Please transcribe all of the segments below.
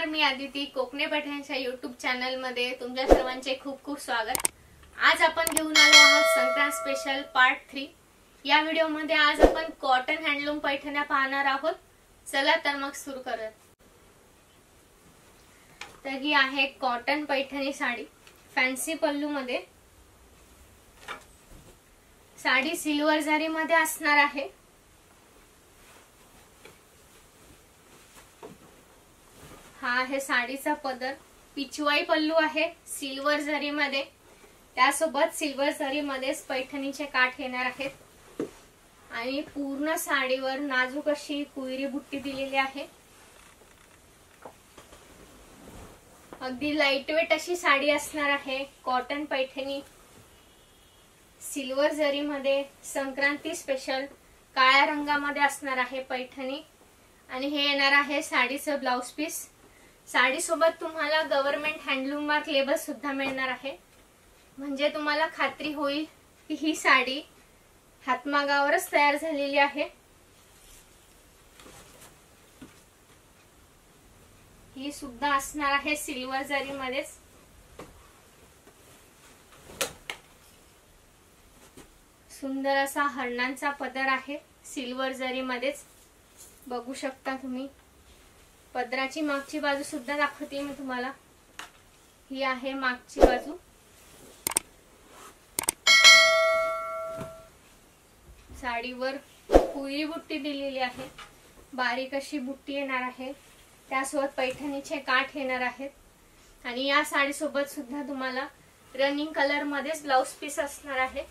मी आदिती कोकणे पैठणच्या YouTube channel मध्ये तुमच्या सर्वांचे खूप खूप स्वागत। आज आपण घेऊन आलो आहोत संक्रांत स्पेशल पार्ट 3। या व्हिडिओ मध्ये आज आपण कॉटन हँडलूम पैठण्या पाहणार आहोत। चला तर मग सुरू करूया। तर ही आहे कॉटन पैठणी साडी फॅन्सी पल्लू मध्ये। साडी सिल्वर जरी मध्ये असणार आहे। हा आहे साडीचा पदर, पिचवाई पल्लू आहे सिल्वर जरी मध्ये, त्यासोबत सिल्वर जरी मध्येच पैठणीचे काठ येणार आहेत आणि पूर्ण साडीवर नाजूक अशी कुयरी बुट्टी दिलेली आहे। अगदी लाईटवेट अशी साडी असणार आहे। कॉटन पैठणी सिल्वर जरी मध्ये संक्रांती स्पेशल काळ्या रंगामध्ये असणार आहे पैठणी आणि हे येणार आहे साडीचं ब्लाउज पीस। साडी सोबत तुम्हाला गव्हर्नमेंट हँडलूम मार्क लेबल सुद्धा मिळणार आहे, म्हणजे तुम्हाला खात्री होईल की ही साडी हातमागावरच तयार झालेली आहे। ही सुद्धा असणार आहे सिल्वर जरी मध्येच। सुंदर असा हरणांचा पदर आहे सिल्वर जरी मध्येच, बघू शकता तुम्ही। पदराची मागची बाजू सुद्धा दाखवते मी तुम्हाला। ही आहे मागची बाजू। साडीवर कुयरी बुट्टी दिलेली आहे, बारीक अशी बुट्टी येणार आहे, त्यासोबत पैठणीचे काठ येणार आहेत आणि या साडी सोबत सुद्धा तुम्हाला रनिंग कलर मध्येच ब्लाउज पीस असणार आहे।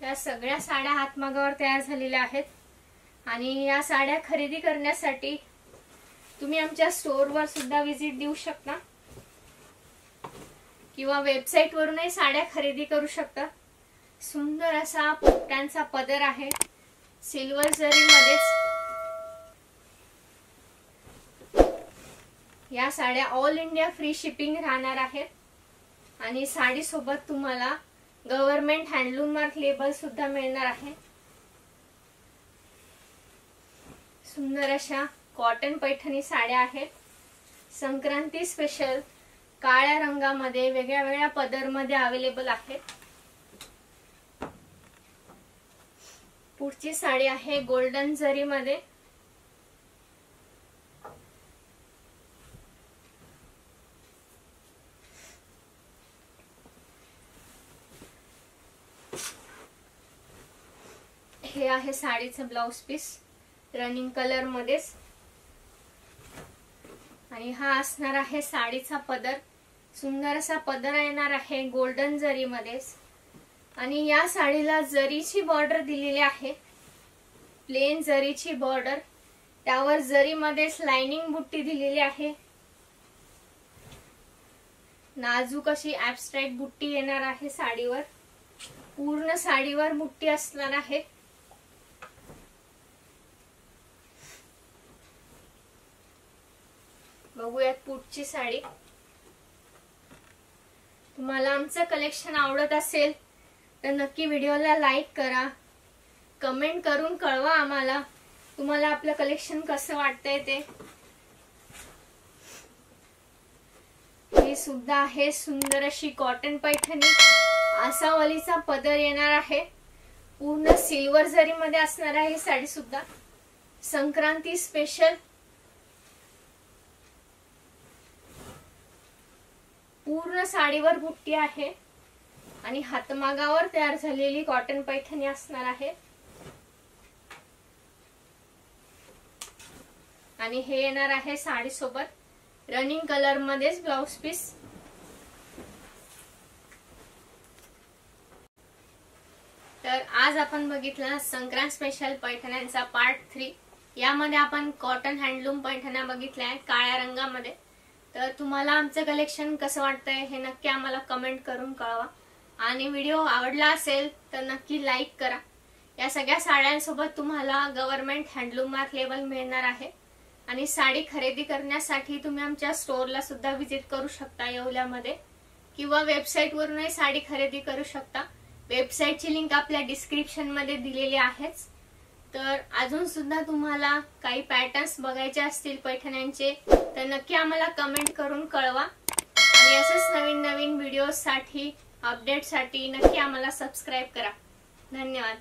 या सगळ्या साड्या हातमागावर तयार झालेल्या आहेत आणि या साड्या खरेदी करण्यासाठी तुम्ही आमच्या स्टोअरवर सुद्धा व्हिजिट देऊ शकता किंवा वेबसाईट वरूनही साड्या खरेदी करू शकता। सुंदर असा पोपट्यांचा पदर आहे सिल्वर जरी मध्येच। या साड्या ऑल इंडिया फ्री शिपिंग राहणार आहेत आणि साडी सोबत तुम्हाला गव्हर्नमेंट हँडलूम मार्क लेबल सुद्धा मिळणार आहे। सुंदर अशा कॉटन पैठणी साड्या आहेत संक्रांती स्पेशल काळ्या रंगामध्ये, वेगळ्या वेगळ्या पदर मध्ये अवेलेबल आहेत। पुढची साडी आहे गोल्डन जरी मध्ये। हे आहे साडीचं ब्लाउज पीस रनिंग कलर मध्येच आणि हा असणार आहे साडीचा पदर। सुंदर असा पदर येणार आहे गोल्डन जरी मध्येच आणि या साडीला जरीची बॉर्डर दिलेली आहे, प्लेन जरीची बॉर्डर, त्यावर जरी मध्येच लाइनिंग बुट्टी दिलेली आहे। नाजूक अशी ऍब्स्ट्रॅक्ट बुट्टी येणार आहे साडीवर, पूर्ण साडीवर बुट्टी असणार आहे। बघूयात पुढची साडी। तुम्हाला आमचं कलेक्शन आवडत असेल तर नक्की व्हिडिओला लाईक करा, कमेंट करून कळवा आम्हाला तुम्हाला आपलं कलेक्शन कसं वाटतंय ते। ही सुद्धा आहे सुंदर अशी कॉटन पैठणी, आसावलीचा पदर येणार आहे, पूर्ण सिल्वर जरी मध्ये असणार आहे। ही साडी सुद्धा संक्रांती स्पेशल पूर्ण साडीवर बुट्टी आहे आणि हातमागावर तयार झालेली कॉटन पैठणी असणार आहे आणि हे येणार आहे साडी सोबत रनिंग कलर मध्येच ब्लाउज पीस। तर आज आपण बघितला संक्रांत स्पेशल पैठण्यांचा पार्ट 3। यामध्ये आपण कॉटन हँडलूम पैठण्या बघितल्या काळ्या रंगामध्ये। तर तुम्हाला आमचं कलेक्शन कसं वाटतंय हे नक्की आम्हाला कमेंट करून कळवा आणि व्हिडिओ आवडला असेल तर नक्की लाईक करा। या सगळ्या साड्यांसोबत तुम्हाला गव्हर्नमेंट हँडलूम मार्क लेबल मिळणार आहे आणि साडी खरेदी करण्यासाठी तुम्ही आमच्या स्टोअरला सुद्धा व्हिजिट करू शकता येवल्यामध्ये किंवा वेबसाईट वरूनही साडी खरेदी करू शकता। वेबसाईटची लिंक आपल्या डिस्क्रिप्शन मध्ये दिलेली आहेच। तर अजून सुद्धा तुम्हाला काही पॅटर्न्स बघायचे असतील पैठण्यांचे तर नक्की आम्हाला कमेंट करून कळवा आणि असेच नवीन नवीन व्हिडिओसाठी अपडेटसाठी नक्की आम्हाला सबस्क्राइब करा। धन्यवाद।